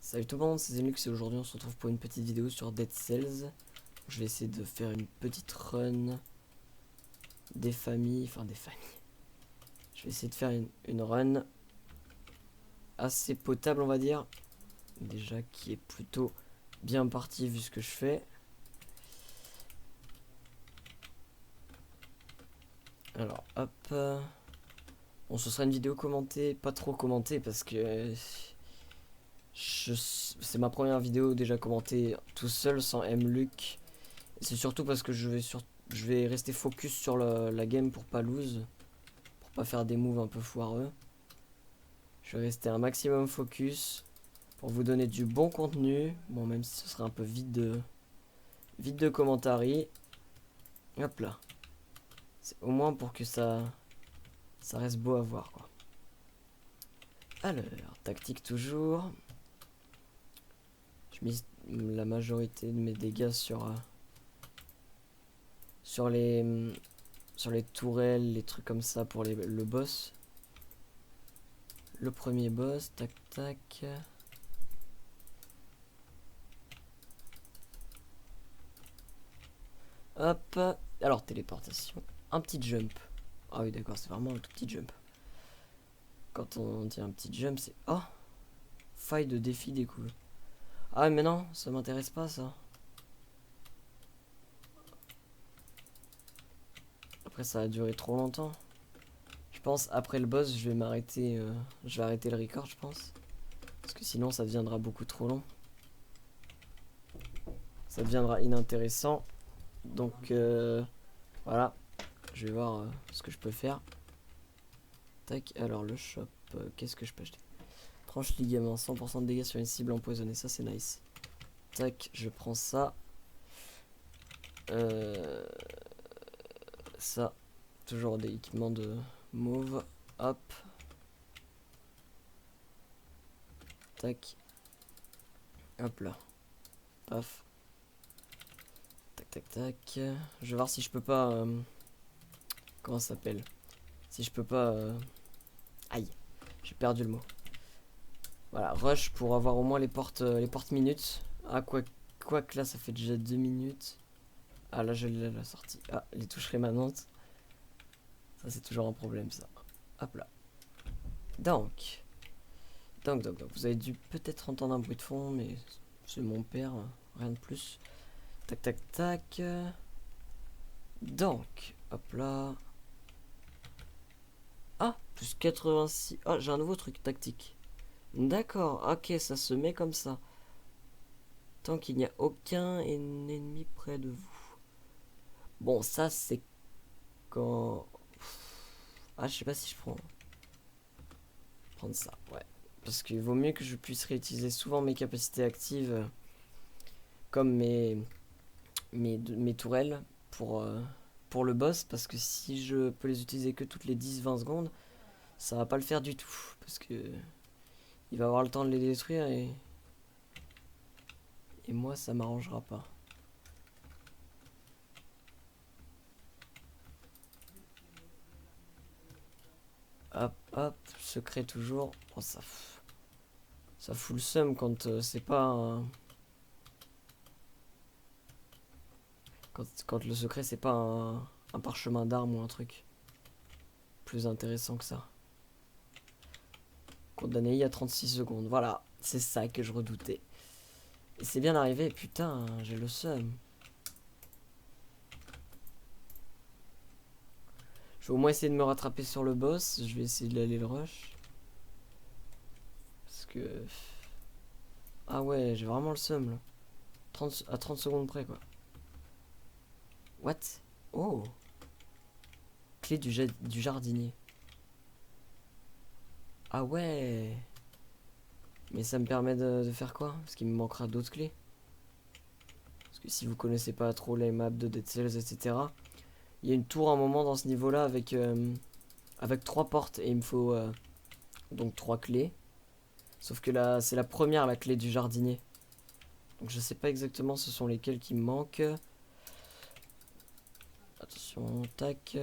Salut tout le monde, c'est Zenlux et aujourd'hui on se retrouve pour une petite vidéo sur Dead Cells. Je vais essayer de faire une petite run des familles, Je vais essayer de faire une run assez potable on va dire. Déjà qui est plutôt bien parti vu ce que je fais. Alors hop. Bon, ce sera une vidéo commentée, pas trop commentée parce que c'est ma première vidéo déjà commentée tout seul sans Mluc. C'est surtout parce que je vais rester focus sur la game pour pas lose, pour pas faire des moves un peu foireux. Je vais rester un maximum focus pour vous donner du bon contenu. Bon, même si ce sera un peu vide de commentaires. Hop là. C'est au moins pour que ça reste beau à voir quoi. Alors, tactique toujours. Je mise la majorité de mes dégâts sur les tourelles, les trucs comme ça pour le boss. Le premier boss, tac tac. Hop. Alors, téléportation. Un petit jump. Ah oui, d'accord, c'est vraiment un tout petit jump. Quand on dit un petit jump, c'est... Oh, faille de défi découvert. Ah mais non, ça m'intéresse pas ça. Après, ça a duré trop longtemps. Je pense, après le boss, je vais m'arrêter... je vais arrêter le record, je pense. Parce que sinon, ça deviendra beaucoup trop long. Ça deviendra inintéressant. Donc, voilà. Je vais voir ce que je peux faire. Tac, alors le shop, qu'est-ce que je peux acheter? Tranche ligament, 100% de dégâts sur une cible empoisonnée, ça c'est nice. Tac, je prends ça. Ça, toujours des équipements de mauve. Hop. Tac. Hop là. Paf. Tac, tac, tac. Je vais voir si je peux pas... comment ça s'appelle? Si je peux pas... Aïe, j'ai perdu le mot. Voilà, rush pour avoir au moins les portes minutes. Ah, quoi que là, ça fait déjà 2 minutes. Ah, là, je l'ai la sortie. Ah, les touches rémanentes. Ça, c'est toujours un problème, ça. Hop là. Donc, vous avez dû peut-être entendre un bruit de fond, mais c'est mon père, rien de plus. Tac, tac, tac. Donc, hop là. Ah, plus 86. Ah, j'ai un nouveau truc tactique. D'accord, ok, ça se met comme ça. Tant qu'il n'y a aucun ennemi près de vous. Bon, ça, c'est quand... Ah, je sais pas si je prends... Prendre ça, ouais. Parce qu'il vaut mieux que je puisse réutiliser souvent mes capacités actives, comme mes tourelles, pour le boss. Parce que si je peux les utiliser que toutes les 10-20 secondes, ça va pas le faire du tout. Parce que il va avoir le temps de les détruire et moi, ça m'arrangera pas. Hop, hop, secret toujours. Oh, ça fout le seum quand c'est pas quand le secret c'est pas un parchemin d'armes ou un truc plus intéressant que ça. Condamné il y a 36 secondes. Voilà, c'est ça que je redoutais. Et c'est bien arrivé, putain, j'ai le seum. Je vais au moins essayer de me rattraper sur le boss. Je vais essayer de l'aller le rush. Parce que... Ah ouais, j'ai vraiment le seum là. À 30 secondes près quoi. What? Oh. Clé du jardinier. Ah ouais. Mais ça me permet de faire quoi? Parce qu'il me manquera d'autres clés. Parce que si vous connaissez pas trop les maps de Dead Cells, etc. Il y a une tour à un moment dans ce niveau là avec 3 portes. Et il me faut donc 3 clés. Sauf que là, c'est la première, la clé du jardinier. Donc je sais pas exactement ce sont lesquels qui me manquent. Attention, tac.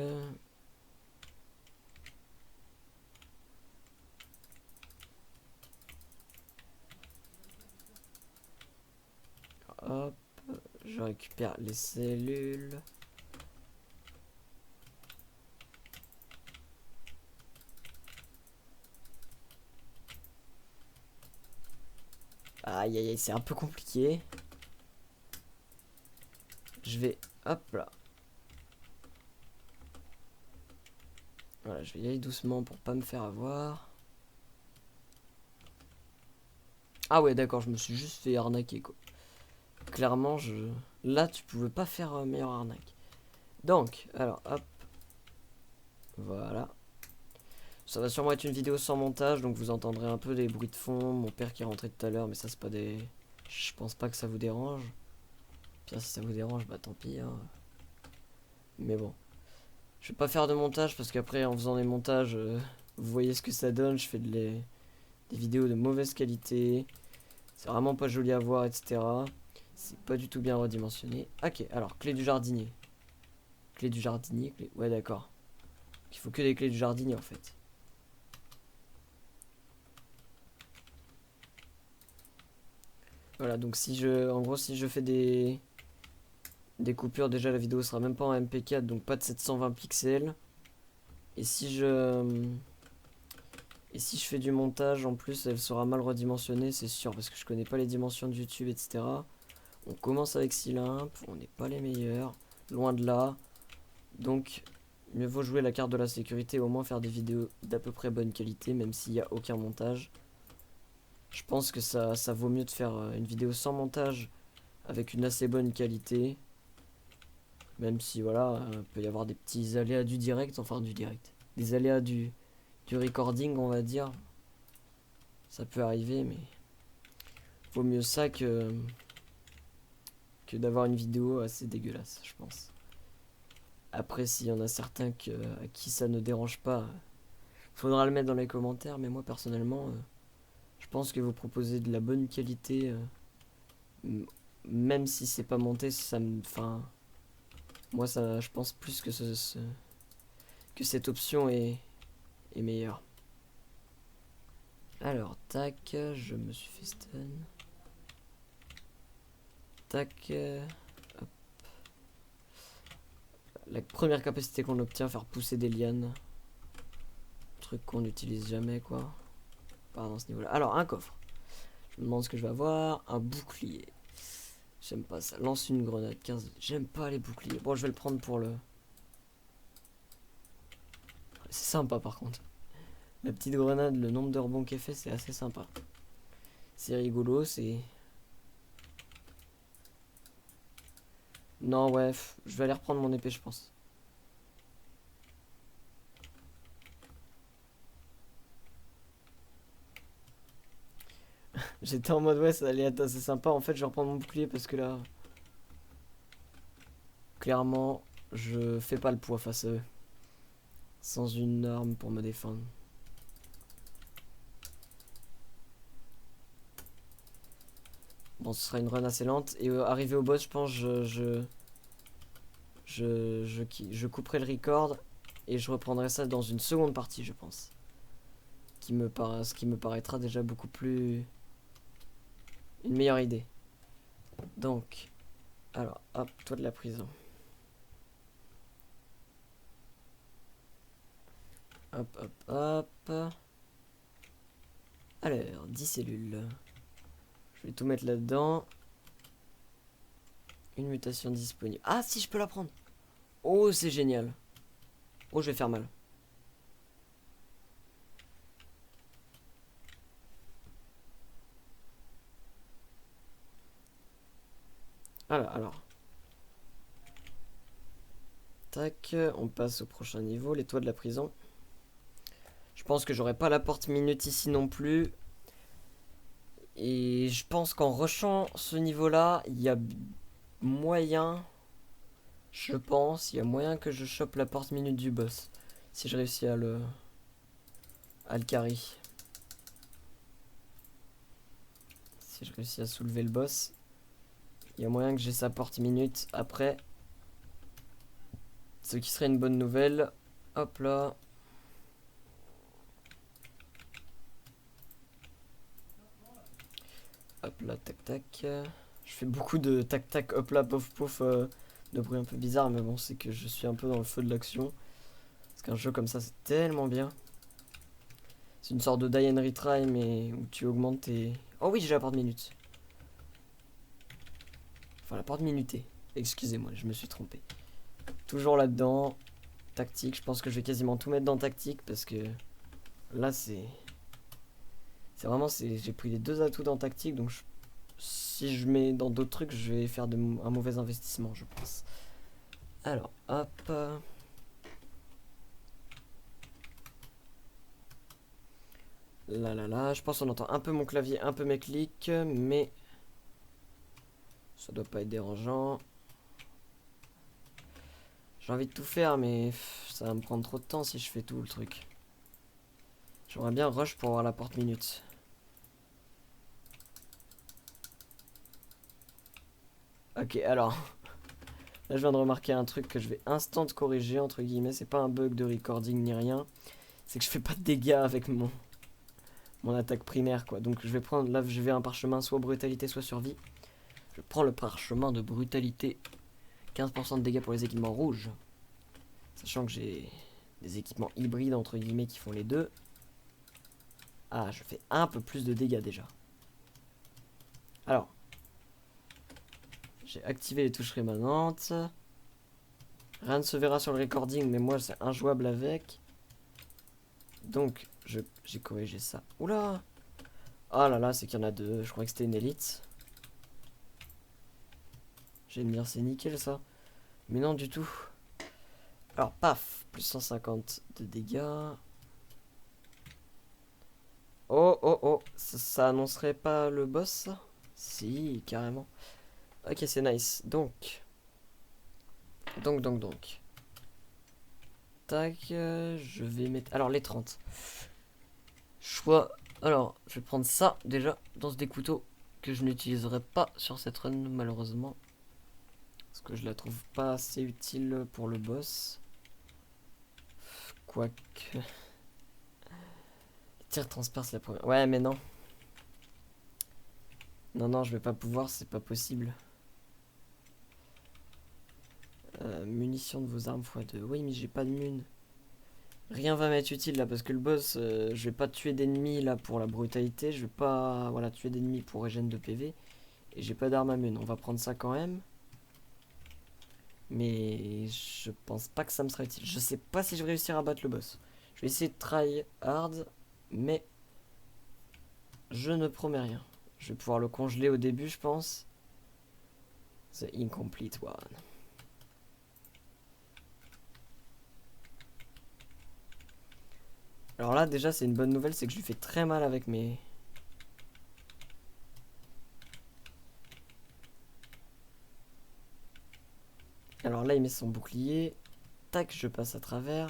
hop. Je récupère les cellules. Aïe aïe aïe, c'est un peu compliqué. Je vais, hop là. Voilà, je vais y aller doucement pour pas me faire avoir. Ah ouais, d'accord, je me suis juste fait arnaquer, quoi. Clairement, là, tu pouvais pas faire meilleure arnaque. Donc, alors, hop. Voilà. Ça va sûrement être une vidéo sans montage, donc vous entendrez un peu des bruits de fond. Mon père qui est rentré tout à l'heure, mais ça, c'est pas des... Je pense pas que ça vous dérange. Puis si ça vous dérange, bah tant pis, hein. Mais bon. Je vais pas faire de montage, parce qu'après, en faisant des montages, vous voyez ce que ça donne. Je fais des vidéos de mauvaise qualité. C'est vraiment pas joli à voir, etc. C'est pas du tout bien redimensionné. Ok, alors, clé du jardinier. Clé du jardinier, clé... Ouais, d'accord. Il faut que des clés du jardinier, en fait. Voilà, donc si je... En gros, si je fais des coupures, déjà, la vidéo sera même pas en MP4, donc pas de 720 pixels. Et si je... Et si je fais du montage, en plus, elle sera mal redimensionnée, c'est sûr, parce que je connais pas les dimensions de YouTube, etc. On commence avec Silymp, on n'est pas les meilleurs, loin de là. Donc, mieux vaut jouer la carte de la sécurité, au moins faire des vidéos d'à peu près bonne qualité, même s'il n'y a aucun montage. Je pense que ça vaut mieux de faire une vidéo sans montage, avec une assez bonne qualité. Même si, voilà, peut y avoir des petits aléas du direct, enfin du direct. Des aléas du recording, on va dire. Ça peut arriver, mais vaut mieux ça que d'avoir une vidéo assez dégueulasse, je pense. Après, s'il y en a certains à qui ça ne dérange pas, faudra le mettre dans les commentaires. Mais moi, personnellement, je pense que vous proposez de la bonne qualité. Même si c'est pas monté, ça me... Enfin, moi, ça, je pense plus que, que cette option est meilleure. Alors, tac, je me suis fait stun. Tac, hop. La première capacité qu'on obtient, faire pousser des lianes. Truc qu'on n'utilise jamais, quoi. Pas dans ce niveau-là. Alors, un coffre. Je me demande ce que je vais avoir. Un bouclier. J'aime pas ça. Lance une grenade. 15. J'aime pas les boucliers. Bon, je vais le prendre pour le... C'est sympa, par contre. La petite grenade, le nombre de rebonds qu'elle fait, c'est assez sympa. C'est rigolo, c'est... Non, ouais, je vais aller reprendre mon épée, je pense. J'étais en mode, ouais, ça allait être assez sympa. En fait, je vais reprendre mon bouclier parce que là... Clairement, je fais pas le poids face à eux. Sans une arme pour me défendre. Bon, ce sera une run assez lente. Et arrivé au boss, je pense, je couperai le record. Et je reprendrai ça dans une seconde partie, je pense. Ce qui me paraîtra déjà beaucoup plus... Une meilleure idée. Donc, alors, hop, toi de la prison. Hop, hop, hop. Alors, 10 cellules. Je vais tout mettre là-dedans. Une mutation disponible. Ah, si, je peux la prendre. Oh, c'est génial. Oh, je vais faire mal. Alors. Tac, on passe au prochain niveau, les toits de la prison. Je pense que j'aurai pas la porte minute ici non plus. Et je pense qu'en rushant ce niveau-là, il y a moyen... Je pense, il y a moyen que je chope la porte minute du boss. Si je réussis à le carry. Si je réussis à soulever le boss, il y a moyen que j'ai sa porte minute après. Ce qui serait une bonne nouvelle. Hop là. Hop là, tac tac. Je fais beaucoup de tac tac hop là pouf pouf de bruit un peu bizarre, mais bon, c'est que je suis un peu dans le feu de l'action. Parce qu'un jeu comme ça, c'est tellement bien. C'est une sorte de die and retry, mais où tu augmentes tes... Oh oui, j'ai la porte minute. Enfin, la porte minutée. Excusez-moi, je me suis trompé. Toujours là-dedans. Tactique, je pense que je vais quasiment tout mettre dans tactique parce que là, c'est... C'est vraiment... J'ai pris les deux atouts dans tactique, donc si je mets dans d'autres trucs, je vais faire un mauvais investissement, je pense. Alors, hop... Là, là, là, je pense qu'on entend un peu mon clavier, un peu mes clics, mais ça doit pas être dérangeant. J'ai envie de tout faire, mais ça va me prendre trop de temps si je fais tout le truc. J'aimerais bien rush pour avoir la porte minute. Ok, alors, là je viens de remarquer un truc que je vais instant corriger, entre guillemets, c'est pas un bug de recording ni rien, c'est que je fais pas de dégâts avec mon attaque primaire, quoi. Donc je vais prendre, là je vais un parchemin soit brutalité soit survie. Je prends le parchemin de brutalité, 15% de dégâts pour les équipements rouges. Sachant que j'ai des équipements hybrides entre guillemets qui font les deux. Ah, je fais un peu plus de dégâts déjà. Alors, j'ai activé les touches rémanentes. Rien ne se verra sur le recording, mais moi c'est injouable avec. Donc, j'ai corrigé ça. Oula! Ah là là, c'est qu'il y en a deux. Je croyais que c'était une élite. J'ai me dire, c'est nickel ça. Mais non, du tout. Alors, paf! Plus 150 de dégâts. Oh, oh, oh! Ça annoncerait pas le boss, ça? Si, carrément. Ok, c'est nice. Donc. Tac, je vais mettre... Alors, les 30. Choix. Alors, je vais prendre ça, déjà, dans ce des couteaux que je n'utiliserai pas sur cette run, malheureusement. Parce que je la trouve pas assez utile pour le boss. Quoique... Tir transperce la première... Ouais, mais non. Non, non, je vais pas pouvoir, c'est pas possible. Munitions de vos armes x2. Oui, mais j'ai pas de mun. Rien va m'être utile là parce que le boss, je vais pas tuer d'ennemis là pour la brutalité. Je vais pas voilà, tuer d'ennemis pour régène de PV. Et j'ai pas d'arme à mun. On va prendre ça quand même. Mais je pense pas que ça me sera utile. Je sais pas si je vais réussir à battre le boss. Je vais essayer de try hard. Mais je ne promets rien. Je vais pouvoir le congeler au début, je pense. The incomplete one. Alors là, déjà, c'est une bonne nouvelle, c'est que je lui fais très mal avec mes... Alors là, il met son bouclier. Tac, je passe à travers.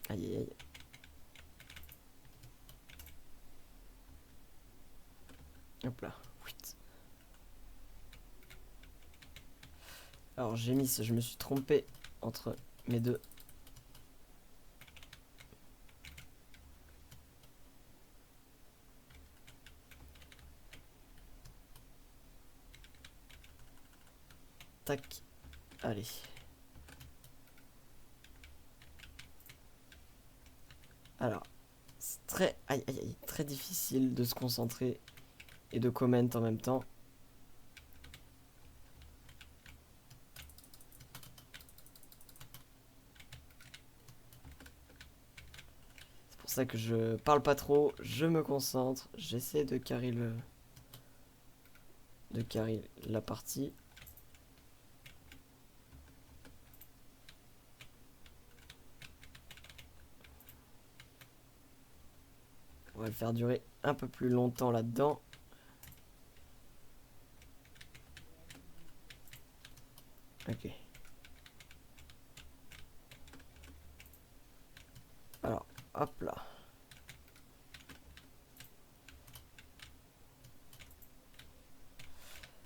Aïe, aïe, aïe. Hop là. Alors j'ai mis, je me suis trompé entre mes deux. Tac. Allez. Alors, c'est très, aïe, aïe, aïe, très difficile de se concentrer et de comment en même temps. C'est pour ça que je parle pas trop, je me concentre, j'essaie de carry la partie. On va le faire durer un peu plus longtemps là-dedans. Ok. Alors, hop là.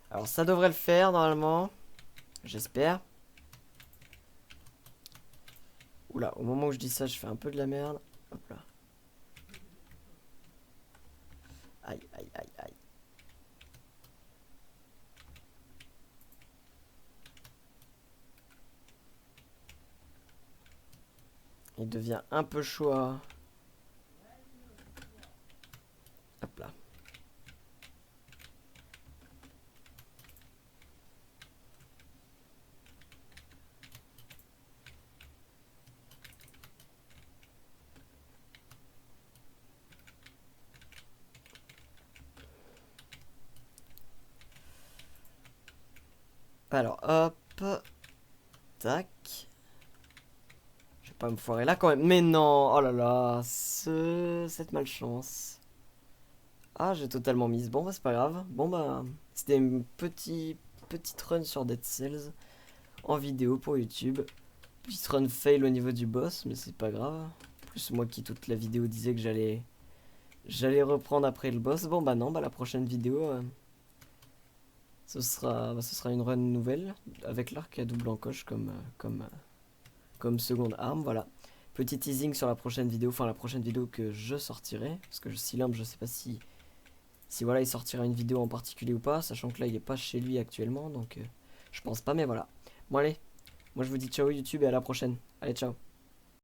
Alors ça devrait le faire normalement. J'espère. Oula, au moment où je dis ça, je fais un peu de la merde. Hop là. Il devient un peu chaud à... Hop là. Alors, hop. Tac. Je vais pas me foirer là quand même. Mais non. Oh là là. Cette malchance. Ah, j'ai totalement mis. Bon, bah, c'est pas grave. Bon, bah, c'était une petite run sur Dead Cells en vidéo pour YouTube. Petite run fail au niveau du boss, mais c'est pas grave. Plus moi qui toute la vidéo disais que j'allais reprendre après le boss. Bon, bah non, bah la prochaine vidéo, ce sera une run nouvelle avec l'arc à double encoche comme seconde arme. Voilà. Petit teasing sur la prochaine vidéo, enfin la prochaine vidéo que je sortirai. Parce que Silimbe, je sais pas si voilà, il sortira une vidéo en particulier ou pas, sachant que là il est pas chez lui actuellement, donc je pense pas, mais voilà. Bon allez, moi je vous dis ciao YouTube et à la prochaine. Allez, ciao.